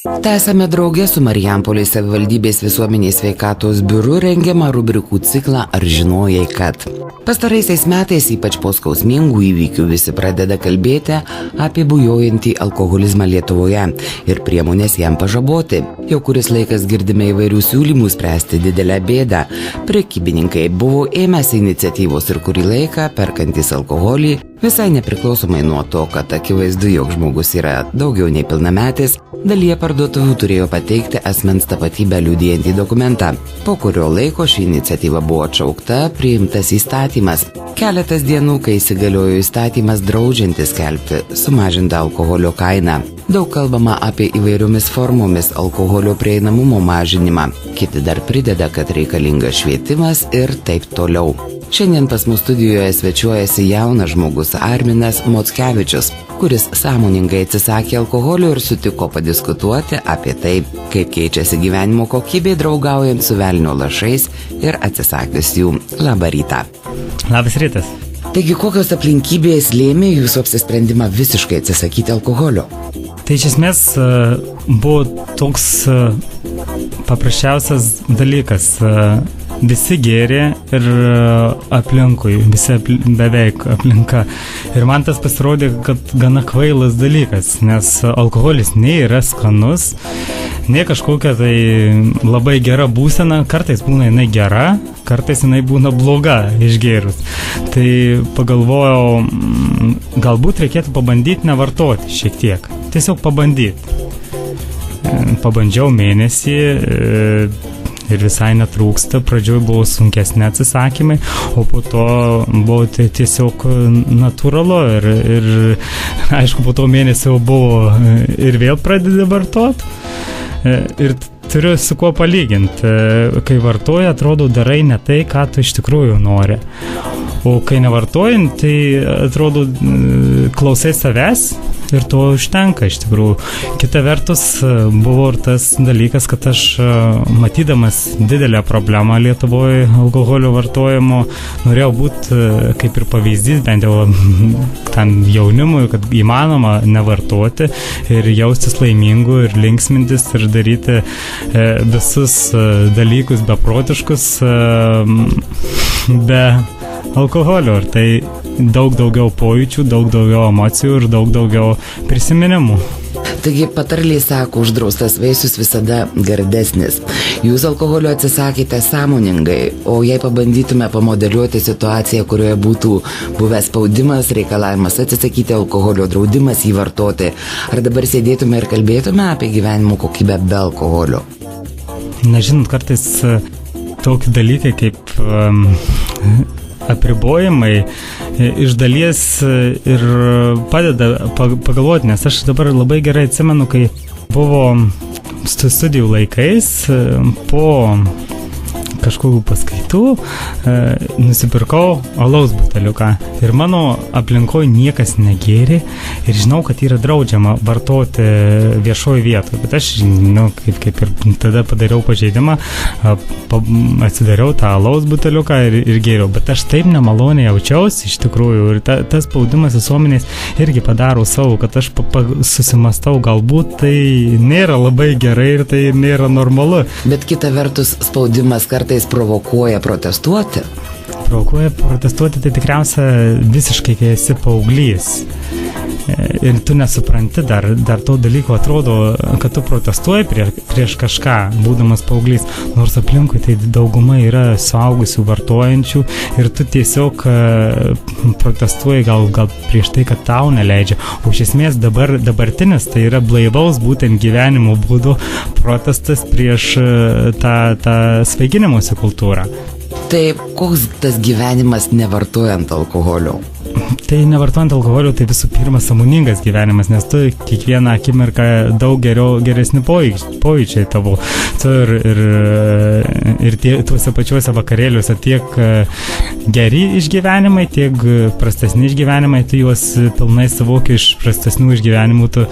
Tęsame draugę su Marijampolės savivaldybės visuomenės sveikatos biuru rengiamą rubrikų ciklą Ar žinojai, kad. Pastaraisiais metais, ypač po skausmingų įvykių, visi pradeda kalbėti apie bujojantį alkoholizmą Lietuvoje ir priemonės jam pažaboti. Jau kuris laikas girdime įvairių siūlymų spręsti didelę bėdą. Prekybininkai buvo ėmęsi iniciatyvos ir kurį laiką perkantis alkoholį, visai nepriklausomai nuo to, kad akivaizdu, jog žmogus yra daugiau nei pilnametis, dalyje parduotuvių turėjo pateikti asmens tapatybę liudijantį dokumentą, po kurio laiko ši iniciatyva buvo atšaukta, priimtas įstatymas. Keletas dienų, kai įsigaliojo įstatymas draudžiantis skelbti sumažintą alkoholio kainą. Daug kalbama apie įvairiomis formomis alkoholio prieinamumo mažinimą. Kiti dar prideda, kad reikalingas švietimas ir taip toliau. Šiandien pas mus studijoje svečiuojasi jaunas žmogus Arminas Mockevičius, kuris sąmoningai atsisakė alkoholio ir sutiko padiskutuoti apie tai, kaip keičiasi gyvenimo kokybė draugaujant su velnio lašais ir atsisakius jų. Labą rytą. Labas rytas. Taigi, kokios aplinkybės lėmė jūsų apsisprendimą visiškai atsisakyti alkoholio? Tai iš esmės buvo toks paprasčiausias dalykas. Visi gėrė ir aplinkui, beveik aplinka. Ir man tas pasirodė, kad gana kvailas dalykas, nes alkoholis nei yra skanus, nei kažkokia tai labai gera būsena, kartais būna jinai gera, kartais jinai būna bloga išgėrus. Tai pagalvojau, galbūt reikėtų pabandyti nevartoti šiek tiek, tiesiog pabandyti. Pabandžiau mėnesį ir visai netrūksta, pradžioj buvo sunkesni atsisakymai, o po to buvo tiesiog natūralu ir aišku, po to mėnesio buvo ir vėl pradedi vartoti ir turiu su kuo palyginti. Kai vartoji, atrodo, darai ne tai, ką tu iš tikrųjų nori. O kai nevartojant, tai atrodo, klausai savęs ir to užtenka iš tikrųjų. Kita vertus, buvo ir tas dalykas, kad aš matydamas didelę problemą Lietuvoje alkoholio vartojimo, norėjau būti kaip ir pavyzdys, bent jau tam jaunimui, kad įmanoma nevartoti ir jaustis laimingu ir linksmintis ir daryti visus dalykus beprotiškus be alkoholio. Ir tai daug daugiau pojūčių, daug daugiau emocijų ir daug daugiau prisiminimų. Taigi patarlė sako, uždraustas vaisius visada gardesnis. Jūs alkoholio atsisakėte sąmoningai, o jei pabandytume pamodeliuoti situaciją, kurioje būtų buvęs spaudimas, reikalavimas atsisakyti alkoholio, draudimas jį vartoti, ar dabar sėdėtume ir kalbėtume apie gyvenimo kokybę be alkoholio? Nežinot, kartais tokie dalykai kaip apribojimai iš dalies ir padeda pagalvoti, nes aš dabar labai gerai atsimenu, kai buvo studijų laikais, po kažkokių paskaitų nusipirkau alaus buteliuką ir mano aplinkoje niekas negėrė ir žinau, kad yra draudžiama vartoti viešoje vietoje, bet aš, kaip ir tada padariau pažeidimą, atsidariau tą alaus buteliuką ir gėriau, bet aš taip nemaloniai jaučiausi iš tikrųjų ir tas spaudimas visuomenės irgi padaro savo, kad aš susimastau, galbūt tai nėra labai gerai ir tai nėra normalu. Bet kita vertus, spaudimas kartais provokuoja protestuoti? Provokuoja protestuoti, tai tikriausia visiškai, kai esi paauglys. Ir tu nesupranti dar to dalyko, atrodo, kad tu protestuoji prieš kažką, būdamas paauglys, nors aplinkui tai dauguma yra suaugusių vartojančių ir tu tiesiog protestuoji gal prieš tai, kad tau neleidžia. O iš esmės dabartinis tai yra blaivaus būtent gyvenimo būdo protestas prieš tą svaiginimosi kultūrą. Tai koks tas gyvenimas nevartojant alkoholio? Tai nevartojant alkoholio, tai visų pirma sąmoningas gyvenimas, nes tu kiekvieną akimirką daug geresni pojūčiai tavo. Tu ir tuose pačiuose vakarėliuose tiek geri išgyvenimai, tiek prastesni išgyvenimai, tu juos pilnai suvoki, iš prastesnių išgyvenimų tu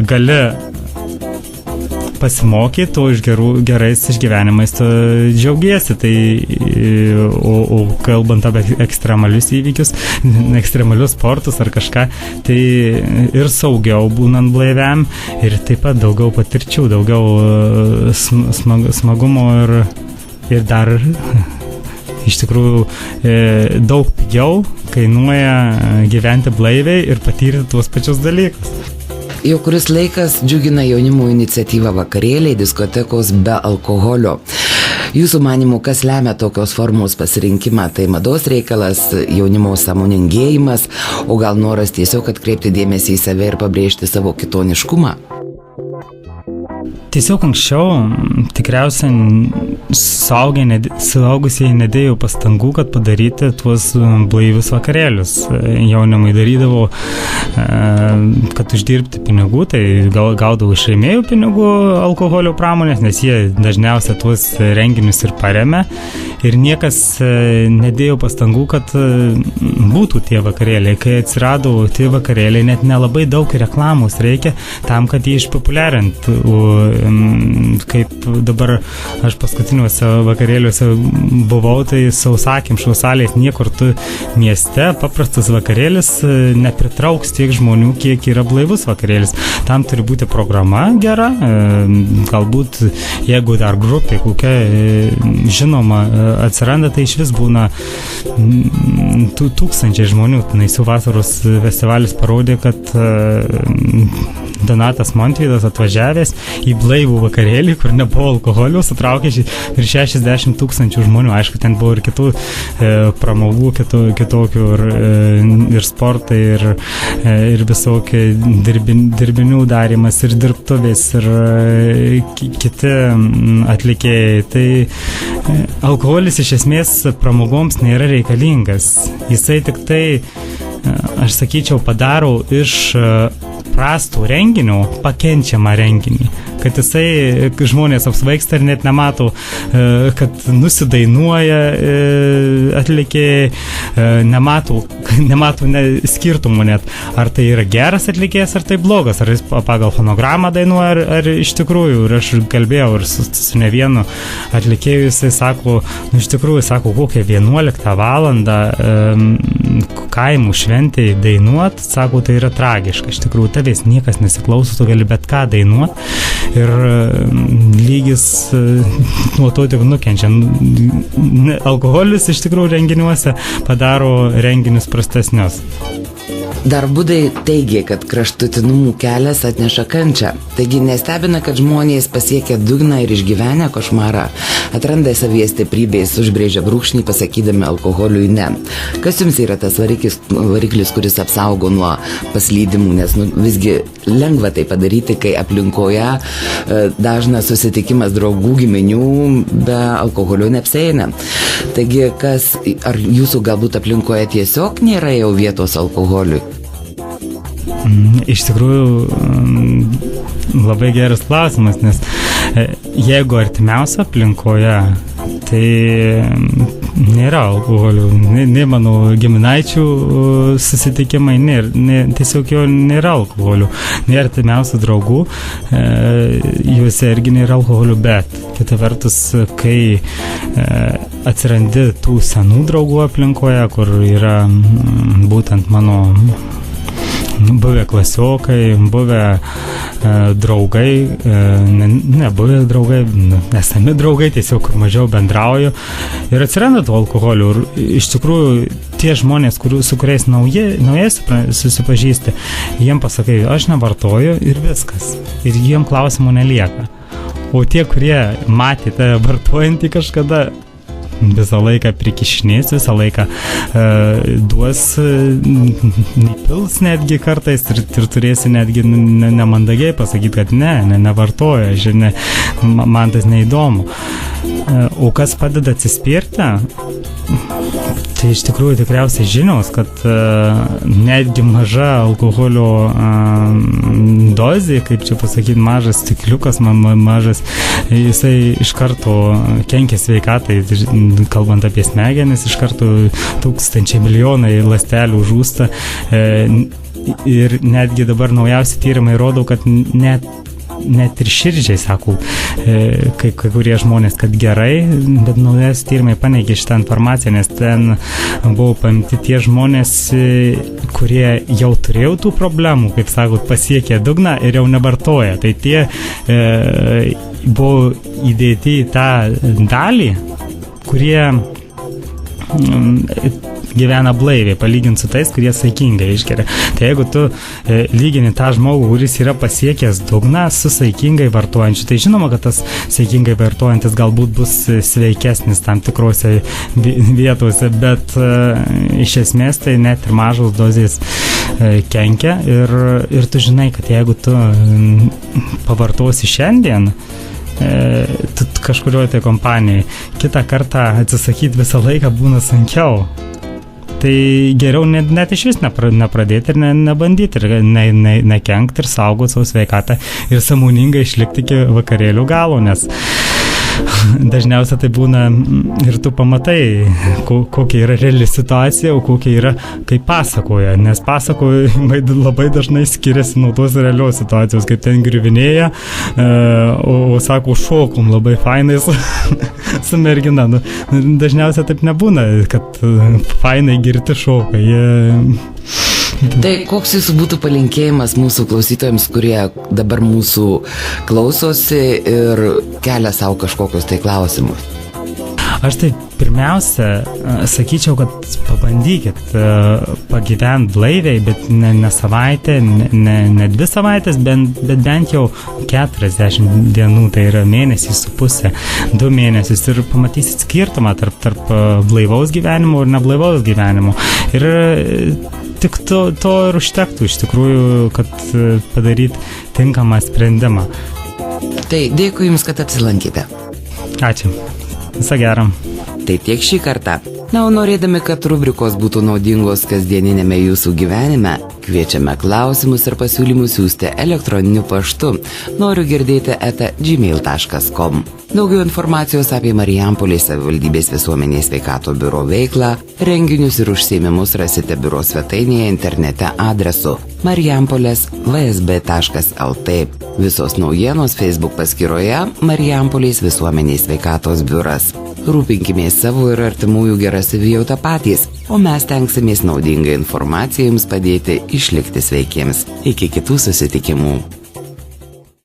gali pasimokyti, o iš gerais išgyvenimais tu džiaugiesi. Tai, o kalbant apie ekstremalius įvykius, ekstremalius sportus ar kažką, tai ir saugiau būnant blaiviam, ir taip pat daugiau patirčių, daugiau smagumo ir dar iš tikrųjų daug pigiau kainuoja gyventi blaiviai ir patyrti tuos pačius dalykus. Jau kuris laikas džiugina jaunimo iniciatyva vakarėliai, diskotekos be alkoholio. Jūsų manymų, kas lemia tokios formos pasirinkimą? Tai mados reikalas, jaunimo sąmoningėjimas, o gal noras tiesiog atkreipti dėmesį į save ir pabrėžti savo kitoniškumą? Tiesiog anksčiau tikriausiai suaugusieji nedėjo pastangų, kad padaryti tuos blaivius vakarėlius. Jaunimai darydavo, kad uždirbti pinigų, tai gaudavo iš rėmėjų pinigų alkoholio pramonės, nes jie dažniausiai tuos renginius ir paremia. Ir niekas nedėjo pastangų, kad būtų tie vakarėliai. Kai atsirado tie vakarėliai, net nelabai daug reklamos reikia tam, kad jie išpopuliarintų. Kaip dabar aš paskutiniuose vakarėliuose buvau, tai sausakimšų salės niekur tu mieste, paprastas vakarėlis nepritrauks tiek žmonių, kiek yra blaivus vakarėlis. Tam turi būti programa gera, galbūt jeigu dar grupė kokia žinoma atsiranda, tai iš vis būna tūkstančiai žmonių. Naisių vasaros festivalis parodė, kad Donatas Montvydas atvažiavęs į blaivų vakarėlį, kur nebuvo alkoholio, sutraukė ir 60 000 žmonių. Aišku, ten buvo ir kitų pramogų, kitokių ir sportai, ir visokie dirbinių darymas, ir dirbtuvės, ir kiti atlikėjai. Tai alkoholis iš esmės pramogoms nėra reikalingas. Jisai tik tai, aš sakyčiau, padaro iš prastų renginių pakenčiamą renginį, kad jisai žmonės apsvaigsta ir net nemato, kad nusidainuoja atlikėjai, nemato skirtumų net, ar tai yra geras atlikėjas, ar tai blogas, ar jis pagal fonogramą dainuoja, ar iš tikrųjų. Ir aš kalbėjau ir su ne vienu atlikėju, jisai sako, iš tikrųjų, sako, kokią 11 valandą kaimų šventėje dainuot, sako, tai yra tragiška. Iš tikrųjų, tavęs niekas nesiklauso, tu gali bet ką dainuot ir lygis nuo to tik nukenčia. Alkoholis iš tikrųjų renginiuose padaro renginius prastesnius. Dar budai teigia, kad kraštutinumų kelias atneša kančią. Taigi nestebina, kad žmonės pasiekia dugną ir išgyvenę košmarą atranda savyje stiprybės, užbrėžia brūkšnį pasakydami alkoholiui ne. Kas jums yra tas variklis, kuris apsaugo nuo paslydimų, nes visgi lengva tai padaryti, kai aplinkoje dažnas susitikimas draugų, giminių be alkoholio neapsieina. Taigi, ar jūsų galbūt aplinkoje tiesiog nėra jau vietos alkoholiui? Iš tikrųjų, labai geras klausimas, nes jeigu artimiausia aplinkoje, tai nėra alkoholių, ne mano giminaičių susitikimai, tiesiog jo nėra alkoholių, nėra artimiausių draugų, juose irgi nėra alkoholių, bet kita vertus, kai atsirandi tų senų draugų aplinkoje, kur yra būtent mano buvę klasiokai, buvę draugai, nebuvę draugai, esami draugai, tiesiog mažiau bendrauju ir atsiranda tų alkoholių. Ir iš tikrųjų tie žmonės, su kuriais naujai susipažįsti, jiem pasakai, aš nevartoju ir viskas. Ir jiem klausimų nelieka. O tie, kurie matė tave vartojantį kažkada, visą laiką prikišinės, visą laiką duos, nepils netgi kartais ir turėsi netgi nemandagiai pasakyti, kad nevartoja, man tas neįdomu. O kas padeda atsispirti? Tai iš tikrųjų tikriausiai žinios, kad netgi maža alkoholio dozė, kaip čia pasakyti, mažas stikliukas, mažas, jisai iš karto kenkia sveikatai, kalbant apie smegenis, iš karto tūkstančiai milijonai ląstelių žūsta. Ir netgi dabar naujausi tyrimai rodo, kad net net ir širdžiai, sako, kai kurie žmonės, kad gerai, bet naujas tyrimai paneigė šitą informaciją, nes ten buvo paimti tie žmonės, kurie jau turėjo tų problemų, kaip sakot, pasiekė dugną ir jau nevartoja. Tai tie buvo įdėti į tą dalį, kurie gyvena blaiviai, palyginti su tais, kurie saikingai išgeria. Tai jeigu tu lygini tą žmogų, kuris yra pasiekęs dugną su saikingai vartojančiu, tai žinoma, kad tas saikingai vartojantis galbūt bus sveikesnis tam tikrose vietose, bet iš esmės tai net ir mažos dozės kenkia ir tu žinai, kad jeigu tu pavartosi šiandien, tu kažkurioje tai kompanijai, kitą kartą atsisakyti visą laiką būna sunkiau. Tai geriau net iš vis nepradėti ir nebandyti, ir nekenkti ir saugoti savo sveikatą ir sąmoningai išlikti iki vakarėlių galo, nes dažniausiai tai būna ir tu pamatai, kokia yra reali situacija, o kokia yra, kaip pasakoja, nes pasakojimai labai dažnai skiriasi nuo tos realios situacijos, kaip ten griuvinėja, o sako, šokom labai fainai su mergina. Dažniausiai taip nebūna, kad fainai girti šoka. Tai koks jūsų būtų palinkėjimas mūsų klausytojams, kurie dabar mūsų klausosi ir kelia savo kažkokius tai klausimus? Aš tai pirmiausia sakyčiau, kad pabandykit pagyventi blaiviai, bet ne savaitę, ne 2 savaitės, bet bent jau 40 dienų, tai yra mėnesį su pusė, 2 mėnesius ir pamatysit skirtumą tarp blaivaus gyvenimo ir neblaivaus gyvenimo. Ir tik to ir užtektų iš tikrųjų, kad padaryti tinkamą sprendimą. Tai dėkui Jums, kad apsilankėte. Ačiū. Visą gerą. Tai tiek šį kartą. Na, o norėdami, kad rubrikos būtų naudingos kasdieninėme jūsų gyvenime, kviečiame klausimus ir pasiūlymus siųsti elektroniniu paštu. Noriu girdėti @gmail.com. Daugiau informacijos apie Marijampolės savivaldybės visuomenės sveikatos biuro veiklą, renginius ir užsiėmimus rasite biuro svetainėje internete adresu marijampolės.vsb.lt. Visos naujienos Facebook paskyroje Marijampolės visuomenės sveikatos biuras. Rūpinkimės savo ir artimųjų gerą savijautą patys, o mes tenksimės naudingą informaciją jums padėti išlikti sveikiems. Iki kitų susitikimų.